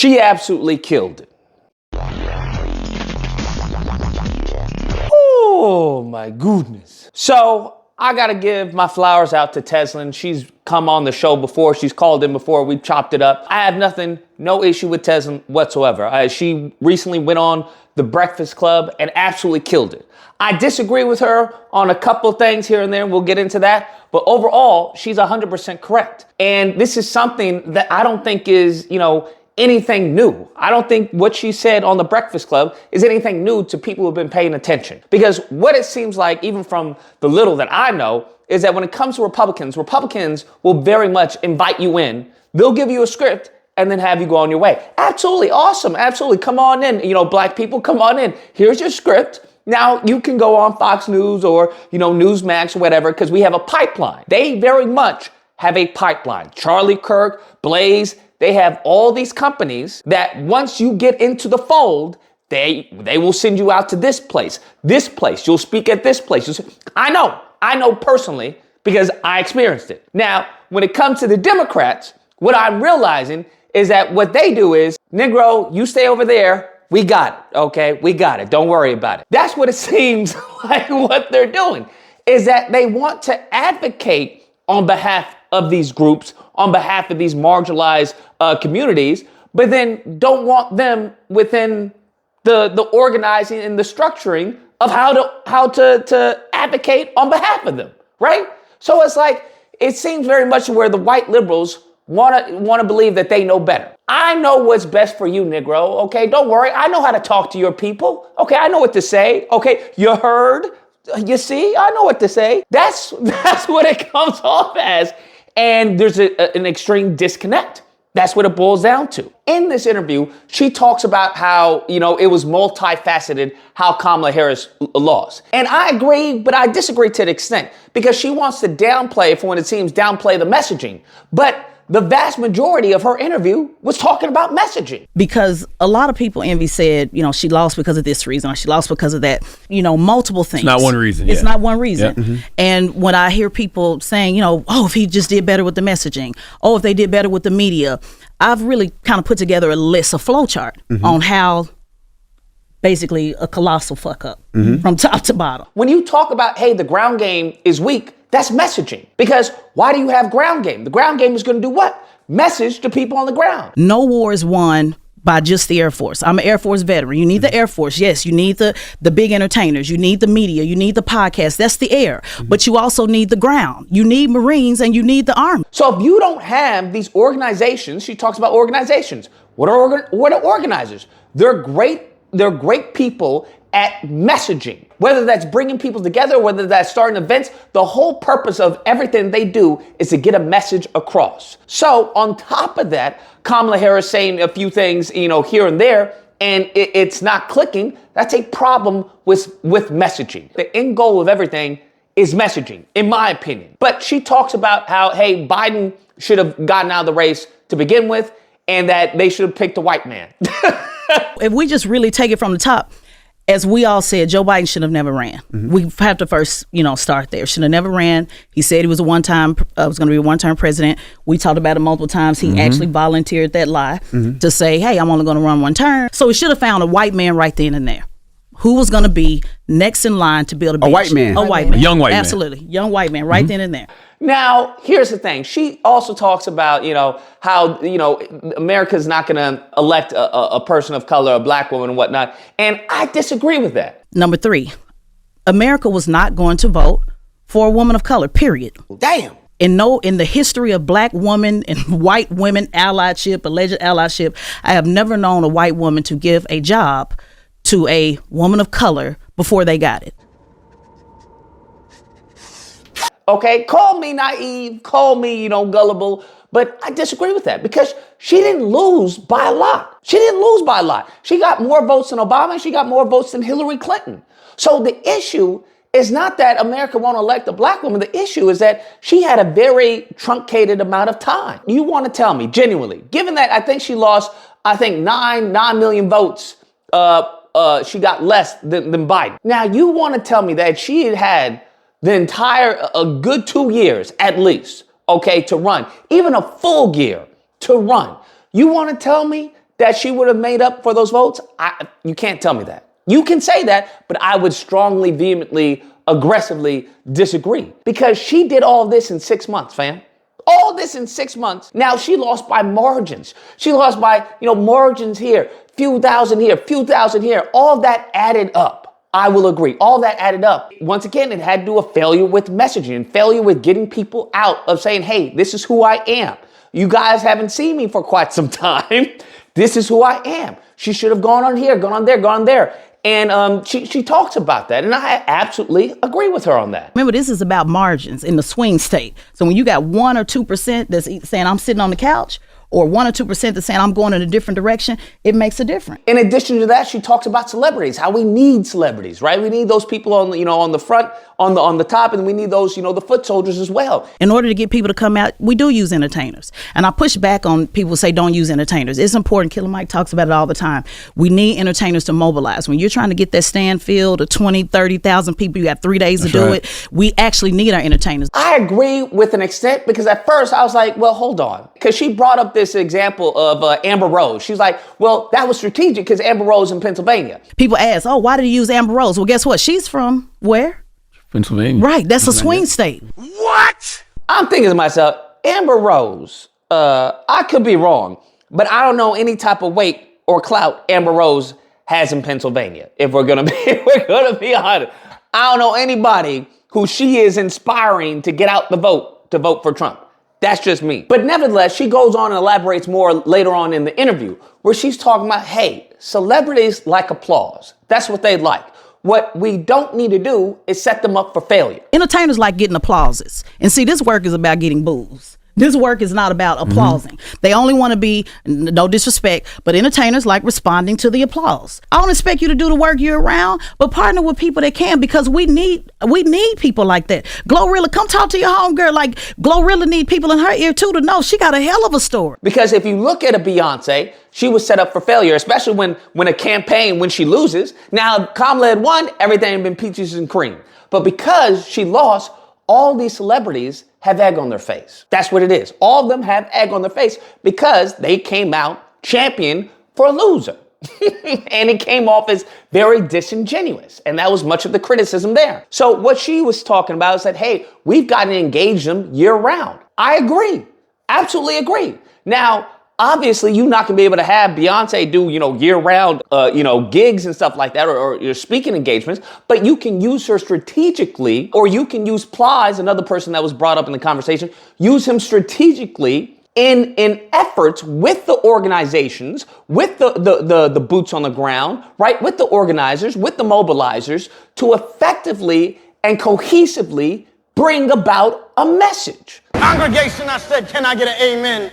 She absolutely killed it. Oh my goodness. So I gotta give my flowers out to Tezlyn. She's come on the show before. She's called in before. We've chopped it up. I have no issue with Tezlyn whatsoever. She recently went on The Breakfast Club and absolutely killed it. I disagree with her on a couple things here and there, and we'll get into that. But overall, she's 100% correct. And this is something that I don't think is, anything new. I don't think what she said on The Breakfast Club is anything new to people who've been paying attention. Because what it seems like, even from the little that I know, is that when it comes to Republicans will very much invite you in. They'll give you a script and then have you go on your way. Absolutely awesome. Absolutely. Come on in. Black people, come on in. Here's your script. Now you can go on Fox News or, Newsmax or whatever, because we have a pipeline. They very much have a pipeline. Charlie Kirk, Blaze, they have all these companies that once you get into the fold, they will send you out to this place, you'll speak at this place. I know personally because I experienced it. Now, when it comes to the Democrats, what I'm realizing is that what they do is, Negro, you stay over there. We got it. Okay. We got it. Don't worry about it. That's what it seems like what they're doing is that they want to advocate on behalf of these groups, on behalf of these marginalized communities, but then don't want them within the organizing and the structuring of how to advocate on behalf of them, right? So it's like, it seems very much where the white liberals want to believe that they know better. I know what's best for you, Negro, okay? Don't worry, I know how to talk to your people, okay? I know what to say, okay? You heard? You see? I know what to say. That's what it comes off as. And there's an extreme disconnect. That's what it boils down to. In this interview, she talks about how, it was multifaceted how Kamala Harris lost. And I agree, but I disagree to an extent because she wants to downplay the messaging. But the vast majority of her interview was talking about messaging. Because a lot of people, Envy said, she lost because of this reason, or she lost because of that, multiple things. It's not one reason. It's not one reason. Yeah. Mm-hmm. And when I hear people saying, if he just did better with the messaging, if they did better with the media, I've really kind of put together a list, a flow chart on how basically a colossal fuck up from top to bottom. When you talk about, hey, the ground game is weak, that's messaging. Because why do you have ground game? The ground game is going to do what? Message to people on the ground. No war is won by just the Air Force. I'm an Air Force veteran. You need the Air Force. Yes, you need the big entertainers. You need the media. You need the podcast. That's the air. But you also need the ground. You need Marines and you need the Army. So if you don't have these organizations, she talks about organizations. What are organizers? They're great people at messaging, whether that's bringing people together, whether that's starting events. The whole purpose of everything they do is to get a message across. So on top of that, Kamala Harris saying a few things, here and there, and it's not clicking. That's a problem with messaging. The end goal of everything is messaging, in my opinion. But she talks about how, hey, Biden should have gotten out of the race to begin with, and that they should have picked a white man. If we just really take it from the top, as we all said, Joe Biden should have never ran. We have to first, start there. Should have never ran. He said he was was going to be a one-term president. We talked about it multiple times. He actually volunteered that lie to say, hey, I'm only going to run one term. So he should have found a white man right then and there who was going to be next in line to build a white man. A white man. Young white man. Absolutely. Young white man right then and there. Now, here's the thing. She also talks about, how, America's not going to elect a person of color, a black woman and whatnot. And I disagree with that. Number 3, America was not going to vote for a woman of color, period. Damn. In the history of black woman and white women allyship, alleged allyship, I have never known a white woman to give a job to a woman of color before they got it. Okay, call me naive, call me, gullible, but I disagree with that because she didn't lose by a lot. She got more votes than Obama and she got more votes than Hillary Clinton. So the issue is not that America won't elect a black woman. The issue is that she had a very truncated amount of time. You want to tell me, genuinely, given that I think she lost, 9 million votes, she got less than Biden. Now, you want to tell me that she had a good 2 years at least, okay, to run, even a full year to run. You want to tell me that she would have made up for those votes? You can't tell me that. You can say that, but I would strongly, vehemently, aggressively disagree. Because she did all this in 6 months, fam. All this in 6 months. Now she lost by margins. She lost by, margins here, few thousand here. All that added up. I will agree. All that added up. Once again, it had to do a failure with messaging, failure with getting people out of saying, hey, this is who I am. You guys haven't seen me for quite some time. This is who I am. She should have gone on here, gone on there, gone on there. And she talks about that, and I absolutely agree with her on that. Remember, this is about margins in the swing state. So when you got 1 or 2% that's saying I'm sitting on the couch, or 1 or 2% that's saying I'm going in a different direction, it makes a difference. In addition to that, she talks about celebrities, how we need celebrities, right? We need those people on the front, on the top, and we need those, the foot soldiers as well. In order to get people to come out, we do use entertainers. And I push back on people who say don't use entertainers. It's important. Killer Mike talks about it all the time. We need entertainers to mobilize. When you're trying to get that stand filled of 20, 30,000 people, you got 3 days to do it. We actually need our entertainers. I agree with an extent, because at first I was like, well, hold on. Because she brought up this example of Amber Rose. She's like, well, that was strategic because Amber Rose in Pennsylvania. People ask, oh, why did he use Amber Rose? Well, guess what? She's from where? Pennsylvania. Right. That's a swing state. What? I'm thinking to myself, Amber Rose, I could be wrong, but I don't know any type of weight or clout Amber Rose has in Pennsylvania. If we're gonna be honest, I don't know anybody who she is inspiring to get out the vote to vote for Trump. That's just me. But nevertheless, she goes on and elaborates more later on in the interview, where she's talking about, hey, celebrities like applause. That's what they like. What we don't need to do is set them up for failure. Entertainers like getting applauses. And see, this work is about getting boos. This work is not about applauding. They only want to be, no disrespect, but entertainers like responding to the applause. I don't expect you to do the work year round, but partner with people that can, because we need people like that. Glorilla, come talk to your homegirl. Like, Glorilla need people in her ear too to know she got a hell of a story. Because if you look at a Beyonce, she was set up for failure, especially when a campaign, when she loses. Now, Kamala had won, everything had been peaches and cream. But because she lost, all these celebrities have egg on their face. That's what it is. All of them have egg on their face because they came out champion for a loser. And it came off as very disingenuous. And that was much of the criticism there. So what she was talking about is that, hey, we've got to engage them year round. I agree. Absolutely agree. Now, obviously, you're not going to be able to have Beyonce do, year-round, gigs and stuff like that, or your speaking engagements, but you can use her strategically, or you can use Plies, another person that was brought up in the conversation, use him strategically in efforts with the organizations, with the boots on the ground, right, with the organizers, with the mobilizers, to effectively and cohesively bring about a message. Congregation, I said, can I get an amen?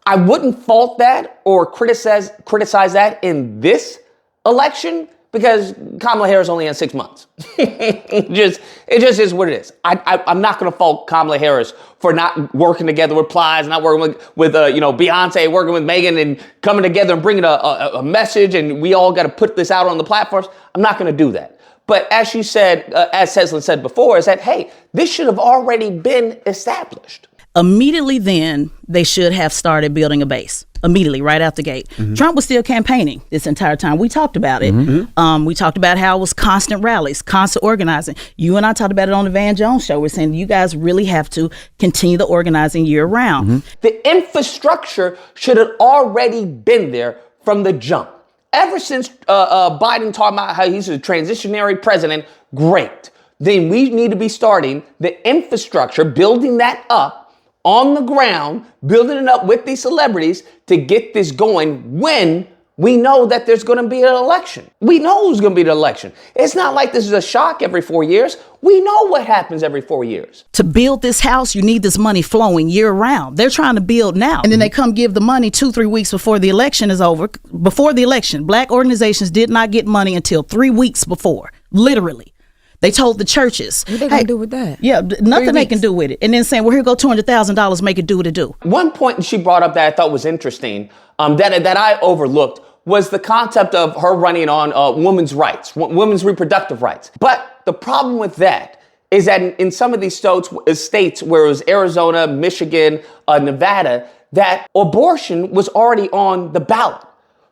I wouldn't fault that or criticize that in this election, because Kamala Harris only had 6 months. It just is what it is. I'm not going to fault Kamala Harris for not working together with Plies, not working with Beyonce, working with Megan, and coming together and bringing a message, and we all got to put this out on the platforms. I'm not going to do that. But as she said, as Tezlyn said before, is that, hey, this should have already been established. Immediately then, they should have started building a base. Immediately, right out the gate. Trump was still campaigning this entire time. We talked about it. We talked about how it was constant rallies, constant organizing. You and I talked about it on the Van Jones show. We're saying you guys really have to continue the organizing year round. The infrastructure should have already been there from the jump. Ever since Biden talked about how he's a transitionary president, great. Then we need to be starting the infrastructure, building that up on the ground, building it up with these celebrities to get this going when we know that there's going to be an election. We know who's going to be the election. It's not like this is a shock every 4 years. We know what happens every 4 years. To build this house, you need this money flowing year round. They're trying to build now. And then they come give the money 2-3 weeks before the election is over. Before the election, black organizations did not get money until 3 weeks before, literally. They told the churches. What they gonna do with that? Yeah, nothing they can do with it. And then saying, well, here go $200,000, make it do what it do. One point she brought up that I thought was interesting, that I overlooked, was the concept of her running on women's rights, women's reproductive rights. But the problem with that is that in some of these states where it was Arizona, Michigan, Nevada, that abortion was already on the ballot.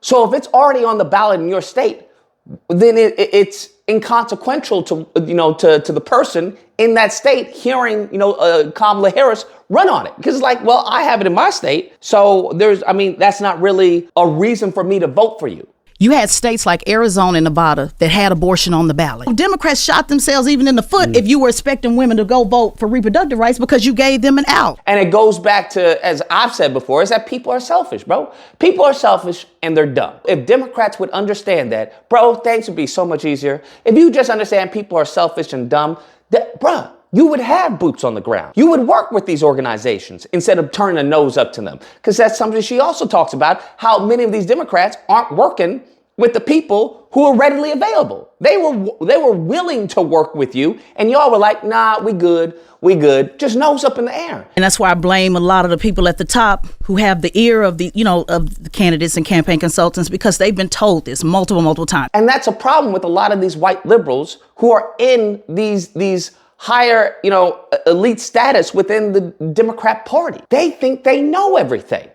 So if it's already on the ballot in your state, then it's inconsequential to the person in that state hearing Kamala Harris run on it, because it's like, well, I have it in my state, so that's not really a reason for me to vote for you. You had states like Arizona and Nevada that had abortion on the ballot. Democrats shot themselves even in the foot if you were expecting women to go vote for reproductive rights because you gave them an out. And it goes back to, as I've said before, is that people are selfish, bro. People are selfish and they're dumb. If Democrats would understand that, bro, things would be so much easier. If you just understand people are selfish and dumb, bro, you would have boots on the ground. You would work with these organizations instead of turning a nose up to them. Because that's something she also talks about, how many of these Democrats aren't working with the people who are readily available. They were willing to work with you, and y'all were like, nah, we good, just nose up in the air. And that's why I blame a lot of the people at the top who have the ear of the candidates and campaign consultants, because they've been told this multiple times. And that's a problem with a lot of these white liberals who are in these higher, elite status within the Democrat Party. They think they know everything.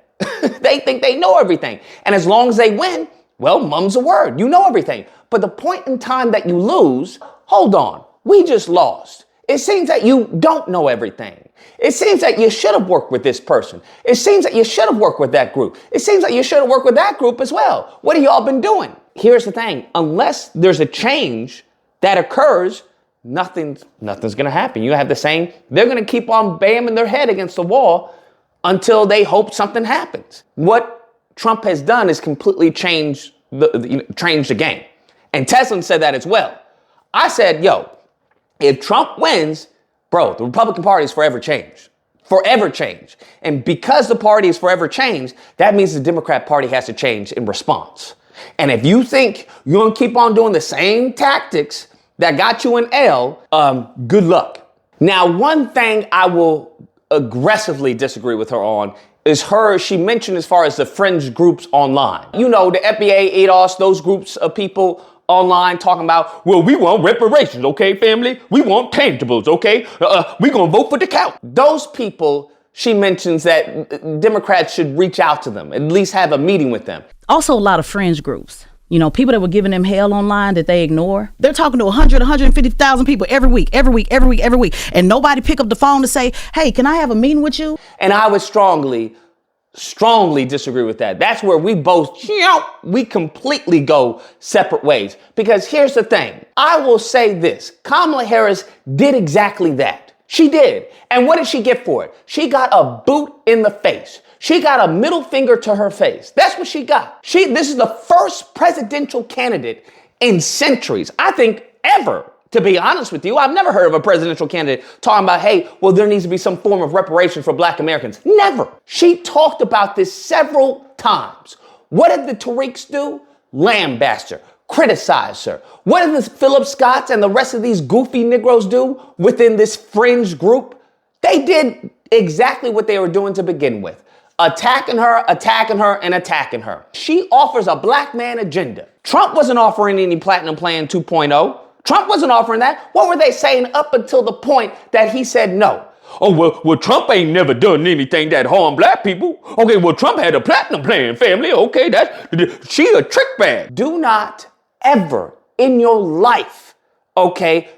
They think they know everything. And as long as they win, well, mum's a word. You know everything. But the point in time that you lose, hold on, we just lost. It seems that you don't know everything. It seems that you should have worked with this person. It seems that you should have worked with that group. It seems that you should have worked with that group as well. What have y'all been doing? Here's the thing. Unless there's a change that occurs, nothing's going to happen. You have the same. They're going to keep on banging their head against the wall until they hope something happens. What Trump has done is completely changed the game. And Tezlyn said that as well. I said, if Trump wins, bro, the Republican Party is forever changed. Forever changed. And because the party is forever changed, that means the Democrat Party has to change in response. And if you think you're going to keep on doing the same tactics that got you an L, good luck. Now, one thing I will aggressively disagree with her on is she mentioned as far as the fringe groups online. The FBA, ADOS, those groups of people online talking about, well, we want reparations, okay, family? We want tangibles, okay? We're going to vote for the count. Those people, she mentions that Democrats should reach out to them, at least have a meeting with them. Also, a lot of fringe groups. People that were giving them hell online that they ignore. They're talking to 150,000 people every week. And nobody pick up the phone to say, hey, can I have a meeting with you? And I would strongly disagree with that. That's where we both, we completely go separate ways. Because here's the thing. I will say this. Kamala Harris did exactly that. She did. And what did she get for it? She got a boot in the face. She got a middle finger to her face. That's what she got. This is the first presidential candidate in centuries, I think ever, to be honest with you. I've never heard of a presidential candidate talking about, hey, well, there needs to be some form of reparation for Black Americans. Never. She talked about this several times. What did the Tariqs do? Lambaste her, criticize her. What did the Philip Scotts and the rest of these goofy Negroes do within this fringe group? They did exactly what they were doing to begin with. Attacking her, and attacking her. She offers a black man agenda. Trump wasn't offering any Platinum Plan 2.0. Trump wasn't offering that. What were they saying up until the point that he said no? Oh, well, Trump ain't never done anything that harm Black people. Okay, well, Trump had a Platinum Plan, family. Okay, she a trick bag. Do not ever in your life,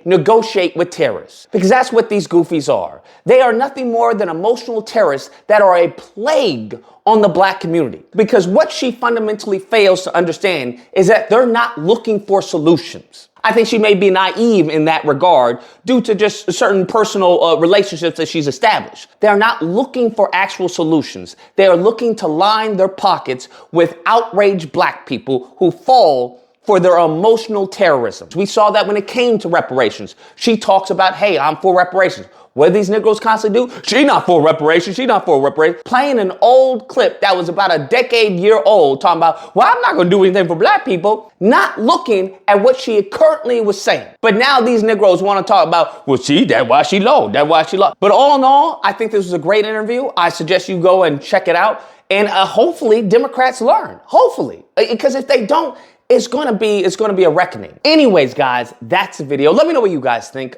negotiate with terrorists, because that's what these goofies are. They are nothing more than emotional terrorists that are a plague on the Black community. Because what she fundamentally fails to understand is that they're not looking for solutions. I think she may be naive in that regard due to just certain personal relationships that she's established. They're not looking for actual solutions. They are looking to line their pockets with outraged Black people who fall for their emotional terrorism. We saw that when it came to reparations. She talks about, hey, I'm for reparations. What do these Negroes constantly do? She not for reparations. Playing an old clip that was about a decade-year old, talking about, well, I'm not going to do anything for Black people, not looking at what she currently was saying. But now these Negroes want to talk about, well, see, that's why she low. But all in all, I think this was a great interview. I suggest you go and check it out. And hopefully Democrats learn. Hopefully. Because if they don't, it's going to be a reckoning. Anyways, guys, that's the video. Let me know what you guys think.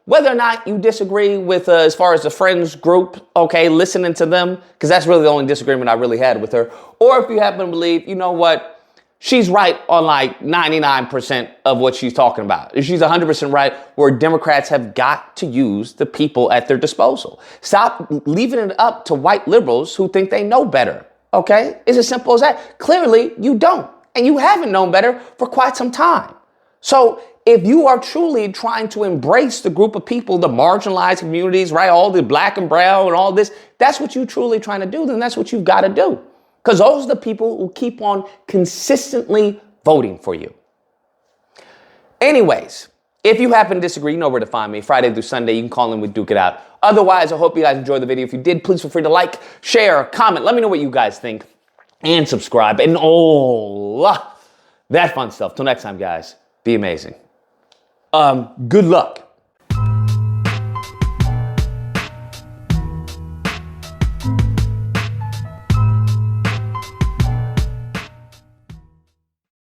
Whether or not you disagree with, as far as the friends group, okay, listening to them, because that's really the only disagreement I really had with her. Or if you happen to believe, you know what, she's right on like 99% of what she's talking about. She's 100% right where Democrats have got to use the people at their disposal. Stop leaving it up to white liberals who think they know better, okay? It's as simple as that. Clearly, you don't. And you haven't known better for quite some time. So if you are truly trying to embrace the group of people, the marginalized communities, right, all the black and brown and all this, that's what you're truly trying to do, then that's what you've got to do. Because those are the people who keep on consistently voting for you. Anyways, if you happen to disagree, you know where to find me. Friday through Sunday, you can call in with Duke It Out. Otherwise, I hope you guys enjoyed the video. If you did, please feel free to like, share, comment. Let me know what you guys think. And subscribe. And all that fun stuff. Till next time, guys. Be amazing. Good luck.